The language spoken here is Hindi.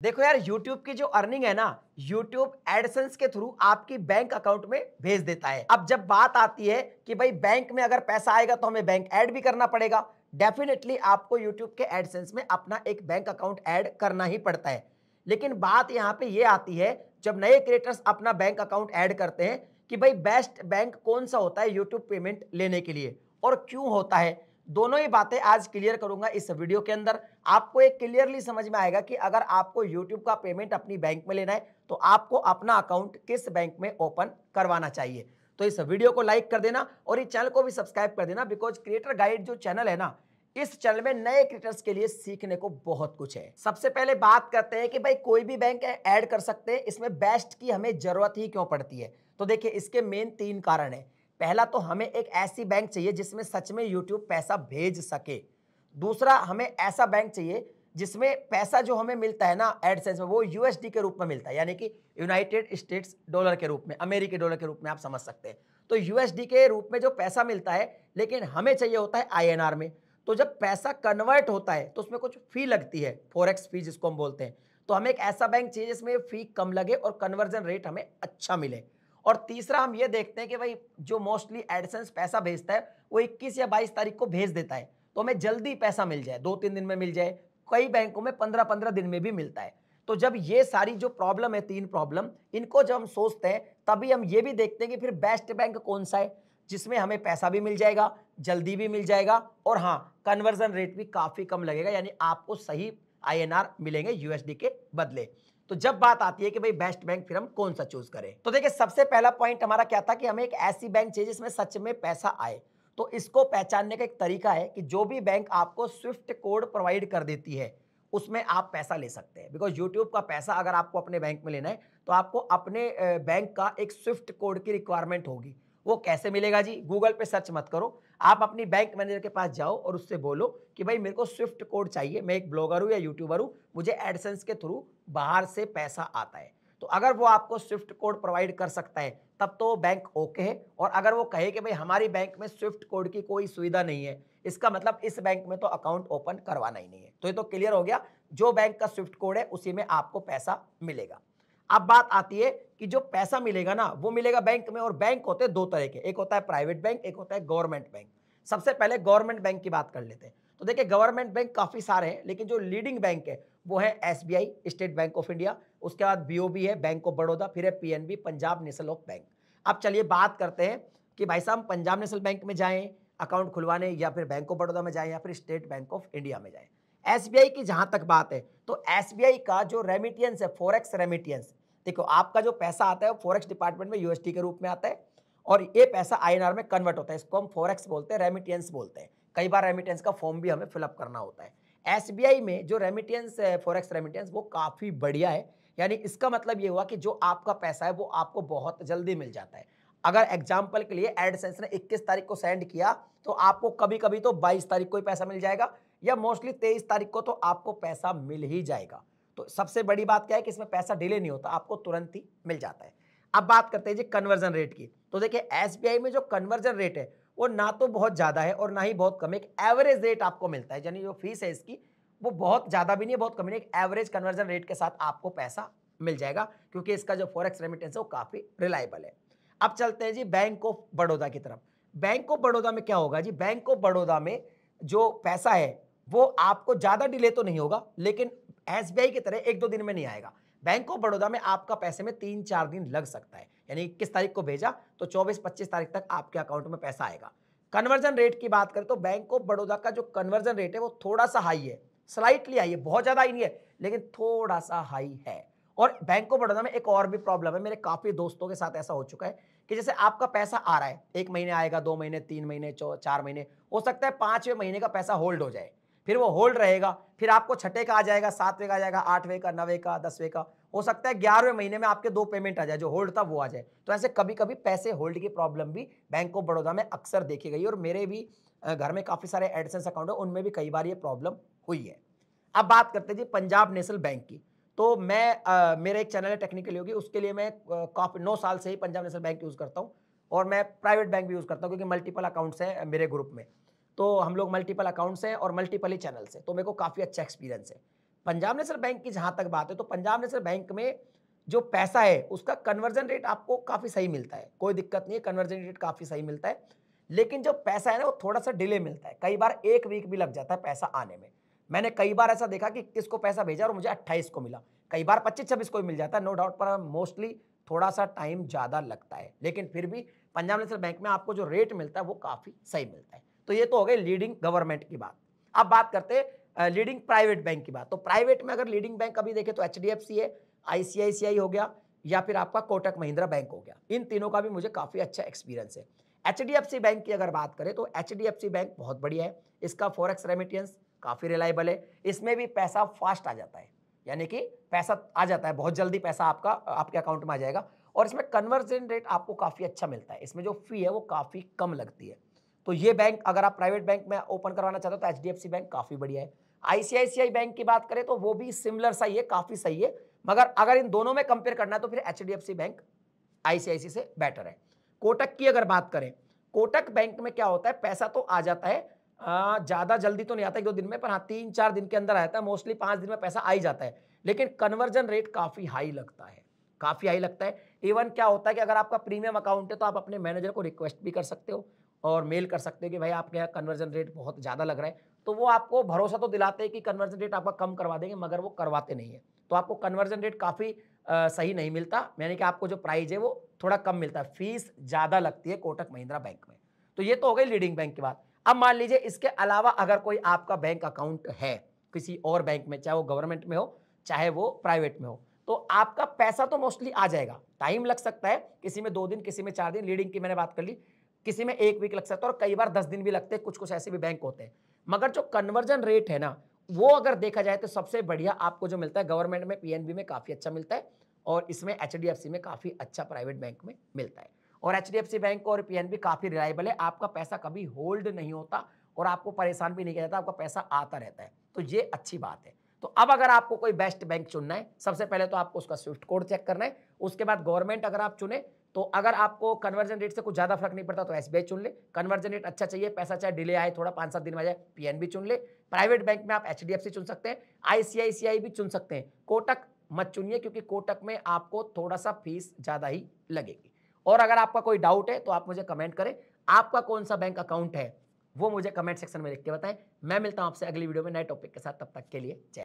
देखो यार, YouTube की जो अर्निंग है ना, YouTube एडसेंस के थ्रू आपकी बैंक अकाउंट में भेज देता है। अब जब बात आती है कि भाई बैंक में अगर पैसा आएगा तो हमें बैंक ऐड भी करना पड़ेगा। डेफिनेटली आपको YouTube के एडसेंस में अपना एक बैंक अकाउंट ऐड करना ही पड़ता है। लेकिन बात यहाँ पे ये आती है, जब नए क्रिएटर्स अपना बैंक अकाउंट ऐड करते हैं, कि भाई बेस्ट बैंक कौन सा होता है YouTube पेमेंट लेने के लिए और क्यों होता है। दोनों ही बातें आज क्लियर करूंगा इस वीडियो के अंदर। आपको एक क्लियरली समझ में आएगा कि अगर आपको YouTube का पेमेंट अपनी बैंक में लेना है तो आपको अपना अकाउंट किस बैंक में ओपन करवाना चाहिए। तो इस वीडियो को लाइक कर देना और इस चैनल को भी सब्सक्राइब कर देना, बिकॉज क्रिएटर गाइड जो चैनल है ना, इस चैनल में नए क्रिएटर्स के लिए सीखने को बहुत कुछ है। सबसे पहले बात करते हैं कि भाई कोई भी बैंक ऐड कर सकते हैं, इसमें बेस्ट की हमें जरूरत ही क्यों पड़ती है। तो देखिए, इसके मेन 3 कारण है। पहला तो हमें एक ऐसी बैंक चाहिए जिसमें सच में YouTube पैसा भेज सके। दूसरा, हमें ऐसा बैंक चाहिए जिसमें पैसा जो हमें मिलता है ना एडसेंस में, वो यूएसडी के रूप में मिलता है, यानी कि यूनाइटेड स्टेट्स डॉलर के रूप में, अमेरिकी डॉलर के रूप में आप समझ सकते हैं। तो यूएसडी के रूप में जो पैसा मिलता है, लेकिन हमें चाहिए होता है आईएनआर में। तो जब पैसा कन्वर्ट होता है तो उसमें कुछ फी लगती है, फॉरेक्स फी जिसको हम बोलते हैं। तो हमें एक ऐसा बैंक चाहिए जिसमें फी कम लगे और कन्वर्जन रेट हमें अच्छा मिले। और तीसरा, हम ये देखते हैं कि भाई जो मोस्टली एडसेंस पैसा भेजता है वो 21 या 22 तारीख को भेज देता है, तो हमें जल्दी पैसा मिल जाए, 2-3 दिन में मिल जाए। कई बैंकों में 15-15 दिन में भी मिलता है। तो जब ये सारी जो प्रॉब्लम है, 3 प्रॉब्लम, इनको जब हम सोचते हैं तभी हम ये भी देखते हैं कि फिर बेस्ट बैंक कौन सा है जिसमें हमें पैसा भी मिल जाएगा, जल्दी भी मिल जाएगा और हाँ, कन्वर्जन रेट भी काफी कम लगेगा, यानी आपको सही आईएनआर मिलेंगे यूएसडी के बदले। तो जब बात आती है कि भाई बेस्ट बैंक फिर हम कौन सा चूज करें, तो देखिए सबसे पहला पॉइंट हमारा क्या था कि हमें एक ऐसी बैंक चाहिए जिसमें सच में पैसा आए। तो इसको पहचानने का एक तरीका है कि जो भी बैंक आपको स्विफ्ट कोड प्रोवाइड कर देती है उसमें आप पैसा ले सकते हैं। बिकॉज यूट्यूब का पैसा अगर आपको अपने बैंक में लेना है तो आपको अपने बैंक का एक स्विफ्ट कोड की रिक्वायरमेंट होगी। वो कैसे मिलेगा जी? गूगल पे सर्च मत करो, आप अपनी बैंक मैनेजर के पास जाओ और उससे बोलो कि भाई मेरे को स्विफ्ट कोड चाहिए, मैं एक ब्लॉगर हूं या यूट्यूबर हूं, मुझे एडसेंस के थ्रू बाहर से पैसा आता है। तो अगर वो आपको स्विफ्ट कोड प्रोवाइड कर सकता है तब तो बैंक ओके है। और अगर वो कहे कि भाई हमारी बैंक में स्विफ्ट कोड की कोई सुविधा नहीं है, इसका मतलब इस बैंक में तो अकाउंट ओपन करवाना ही नहीं है। तो ये तो क्लियर हो गया, जो बैंक का स्विफ्ट कोड है उसी में आपको पैसा मिलेगा। अब बात आती है कि जो पैसा मिलेगा ना वो मिलेगा बैंक में, और बैंक होते हैं 2 तरह के, एक होता है प्राइवेट बैंक, एक होता है गवर्नमेंट बैंक। सबसे पहले गवर्नमेंट बैंक की बात कर लेते हैं। तो देखिए, गवर्नमेंट बैंक काफी सारे हैं, लेकिन जो लीडिंग बैंक है वो है SBI, state bank of India, उसके बाद बीओबी है, बैंक ऑफ बड़ौदा, फिर है PNB, Punjab national of bank. अब चलिए बात करते हैं कि भाई साहब पंजाब नेशनल बैंक में जाएं अकाउंट खुलवाने, या फिर बैंक ऑफ बड़ौदा में जाएं, या फिर स्टेट बैंक ऑफ इंडिया में जाएं। एसबीआई की जहां तक बात है तो एसबीआई का जो रेमिटेंस है, फॉरेक्स रेमिटेंस, देखो आपका जो पैसा आता है वो फॉरेक्स डिपार्टमेंट में यूएसडी के रूप में आता है और ये पैसा आईएनआर में कन्वर्ट होता है। इसको हम फॉरेक्स बोलते हैं, रेमिटेंस बोलते हैं। कई बार रेमिटेंस का फॉर्म भी हमें फिलअप करना होता है। एसबीआई में जो रेमिटेंस है, फॉरेक्स रेमिटेंस, वो काफी बढ़िया है। यानी इसका मतलब ये हुआ कि जो आपका पैसा है वो आपको बहुत जल्दी मिल जाता है। अगर एग्जाम्पल के लिए एडसेंस ने 21 तारीख को सेंड किया तो आपको कभी कभी तो 22 तारीख को ही पैसा मिल जाएगा, या मोस्टली 23 तारीख को तो आपको पैसा मिल ही जाएगा। तो सबसे बड़ी बात क्या है कि इसमें पैसा डिले नहीं होता, आपको तुरंत ही मिल जाता है। अब बात करते हैं जी कन्वर्जन रेट की। तो देखिए, एसबीआई में जो कन्वर्जन रेट है वो ना तो बहुत ज्यादा है और ना ही बहुत कम है, एक एवरेज रेट आपको मिलता है। यानी जो फीस है इसकी वो बहुत ज्यादा भी नहीं है, बहुत कम नहीं, एक एवरेज कन्वर्जन रेट के साथ आपको पैसा मिल जाएगा, क्योंकि इसका जो फॉरेक्स रेमिटेंस है वो काफी रिलायबल है। अब चलते हैं जी बैंक ऑफ बड़ौदा की तरफ। बैंक ऑफ बड़ौदा में क्या होगा जी? बैंक ऑफ बड़ौदा में जो पैसा है वो आपको ज्यादा डिले तो नहीं होगा, लेकिन एसबीआई की तरह 1-2 दिन में नहीं आएगा। बैंक ऑफ बड़ौदा में आपका पैसे में 3-4 दिन लग सकता है। यानी 21 तारीख को भेजा तो 24-25 तारीख तक आपके अकाउंट में पैसा आएगा। कन्वर्जन रेट की बात करें तो बैंक ऑफ बड़ौदा का जो कन्वर्जन रेट है वो थोड़ा सा हाई है, स्लाइटली हाई है, बहुत ज्यादा हाई नहीं है लेकिन थोड़ा सा हाई है। और बैंक ऑफ बड़ौदा में एक और भी प्रॉब्लम है, मेरे काफी दोस्तों के साथ ऐसा हो चुका है कि जैसे आपका पैसा आ रहा है, 1 महीने आएगा, 2 महीने, 3 महीने, 4 महीने, हो सकता है 5वें महीने का पैसा होल्ड हो जाए, फिर वो होल्ड रहेगा, फिर आपको छठे का आ जाएगा, 7वें का आ जाएगा, 8वें का, 9वें का, 10वें का, हो सकता है 11वें महीने में आपके 2 पेमेंट आ जाए, जो होल्ड था वो आ जाए। तो ऐसे कभी कभी पैसे होल्ड की प्रॉब्लम भी बैंक ऑफ बड़ौदा में अक्सर देखी गई, और मेरे भी घर में काफी सारे एडसेंस अकाउंट है, उनमें भी कई बार ये प्रॉब्लम हुई है। अब बात करते हैं जी पंजाब नेशनल बैंक की। तो मैं मेरा एक चैनल है टेक्निकल योगी, उसके लिए मैं काफी 9 साल से ही पंजाब नेशनल बैंक यूज करता हूँ, और मैं प्राइवेट बैंक भी यूज करता हूँ क्योंकि मल्टीपल अकाउंट्स हैं मेरे ग्रुप में। तो हम लोग मल्टीपल अकाउंट्स हैं और मल्टीपल ही चैनल्स हैं, तो मेरे को काफी अच्छा एक्सपीरियंस है। पंजाब नेशनल बैंक की जहां तक बात है तो पंजाब नेशनल बैंक में जो पैसा है उसका कन्वर्जन रेट आपको काफी सही मिलता है, कोई दिक्कत नहीं है, कन्वर्जन रेट काफी सही मिलता है। लेकिन जो पैसा है ना वो थोड़ा सा डिले मिलता है, कई बार 1 वीक भी लग जाता है पैसा आने में। मैंने कई बार ऐसा देखा कि किसको पैसा भेजा और मुझे 28 को मिला, कई बार 25-26 को भी मिल जाता है, नो डाउट, पर मोस्टली थोड़ा सा टाइम ज्यादा लगता है। लेकिन फिर भी पंजाब नेशनल बैंक में आपको जो रेट मिलता है वो काफी सही मिलता है। तो ये तो हो गई लीडिंग गवर्नमेंट की बात। अब बात करते हैं लीडिंग प्राइवेट बैंक की बात। तो प्राइवेट में अगर लीडिंग बैंक अभी देखें तो एचडीएफसी है, आईसीआईसीआई हो गया, या फिर आपका कोटक महिंद्रा बैंक हो गया। इन तीनों का भी मुझे काफी अच्छा एक्सपीरियंस है। एचडीएफसी बैंक की अगर बात करें तो एचडीएफसी बैंक बहुत बढ़िया है, इसका फॉरेक्स रेमिटेंस काफी रिलायबल है, इसमें भी पैसा फास्ट आ जाता है, यानी कि पैसा आ जाता है, बहुत जल्दी पैसा आपका आपके अकाउंट में आ जाएगा। और इसमें कन्वर्जन रेट आपको काफी अच्छा मिलता है, इसमें जो फी है वो काफी कम लगती है। तो ये बैंक अगर आप प्राइवेट बैंक में ओपन करवाना चाहते हो तो एचडीएफसी बैंक काफी बढ़िया है। आईसीआईसीआई बैंक की बात करें तो वो भी सिमिलर सही है, काफी सही है, मगर अगर इन दोनों में कंपेयर करना है तो फिर एचडीएफसी बैंक आईसीआईसी से बेटर है। कोटक की अगर बात करें, कोटक बैंक में क्या होता है, पैसा तो आ जाता है, ज्यादा जल्दी तो नहीं आता 1-2 दिन में, पर हाँ 3-4 दिन के अंदर आता है, मोस्टली 5 दिन में पैसा आ ही जाता है। लेकिन कन्वर्जन रेट काफी हाई लगता है, काफी हाई लगता है। इवन क्या होता है कि अगर आपका प्रीमियम अकाउंट है तो आप अपने मैनेजर को रिक्वेस्ट भी कर सकते हो और मेल कर सकते हो कि भाई आपके यहाँ कन्वर्जन रेट बहुत ज्यादा लग रहा है, तो वो आपको भरोसा तो दिलाते हैं कि कन्वर्जन रेट आपका कम करवा देंगे, मगर वो करवाते नहीं है। तो आपको कन्वर्जन रेट काफी सही नहीं मिलता, यानी कि आपको जो प्राइस है वो थोड़ा कम मिलता है, फीस ज्यादा लगती है कोटक महिंद्रा बैंक में। तो ये तो हो गई लीडिंग बैंक की बात। अब मान लीजिए इसके अलावा अगर कोई आपका बैंक अकाउंट है किसी और बैंक में, चाहे वो गवर्नमेंट में हो चाहे वो प्राइवेट में हो, तो आपका पैसा तो मोस्टली आ जाएगा, टाइम लग सकता है, किसी में 2 दिन, किसी में 4 दिन, लीडिंग की मैंने बात कर ली, किसी में 1 वीक लग सकता है और कई बार 10 दिन भी लगते हैं, कुछ कुछ ऐसे भी बैंक होते हैं। मगर जो कन्वर्जन रेट है ना वो अगर देखा जाए तो सबसे बढ़िया आपको जो मिलता है गवर्नमेंट में, पीएनबी में काफी अच्छा मिलता है, और इसमें एचडीएफसी में काफी अच्छा प्राइवेट बैंक में मिलता है। और एचडीएफसी बैंक और पीएनबी काफी रिलायबल है, आपका पैसा कभी होल्ड नहीं होता और आपको परेशान भी नहीं किया जाता, आपका पैसा आता रहता है, तो ये अच्छी बात है। तो अब अगर आपको कोई बेस्ट बैंक चुनना है, सबसे पहले तो आपको उसका स्विफ्ट कोड चेक करना है, उसके बाद गवर्नमेंट अगर आप चुने तो अगर आपको कन्वर्जन रेट से कुछ ज्यादा फर्क नहीं पड़ता तो एसबीआई चुन ले, कन्वर्जन रेट अच्छा चाहिए, पैसा चाहे डिले आए, थोड़ा 5-7 दिन में आ जाए, पीएनबी चुन ले। प्राइवेट बैंक में आप एचडीएफसी चुन सकते हैं, आईसीआईसीआई भी चुन सकते हैं, कोटक मत चुनिए क्योंकि कोटक में आपको थोड़ा सा फीस ज्यादा ही लगेगी। और अगर आपका कोई डाउट है तो आप मुझे कमेंट करें, आपका कौन सा बैंक अकाउंट है वो मुझे कमेंट सेक्शन में लिख के बताएं। मैं मिलता हूं आपसे अगली वीडियो में नए टॉपिक के साथ, तब तक के लिए जय।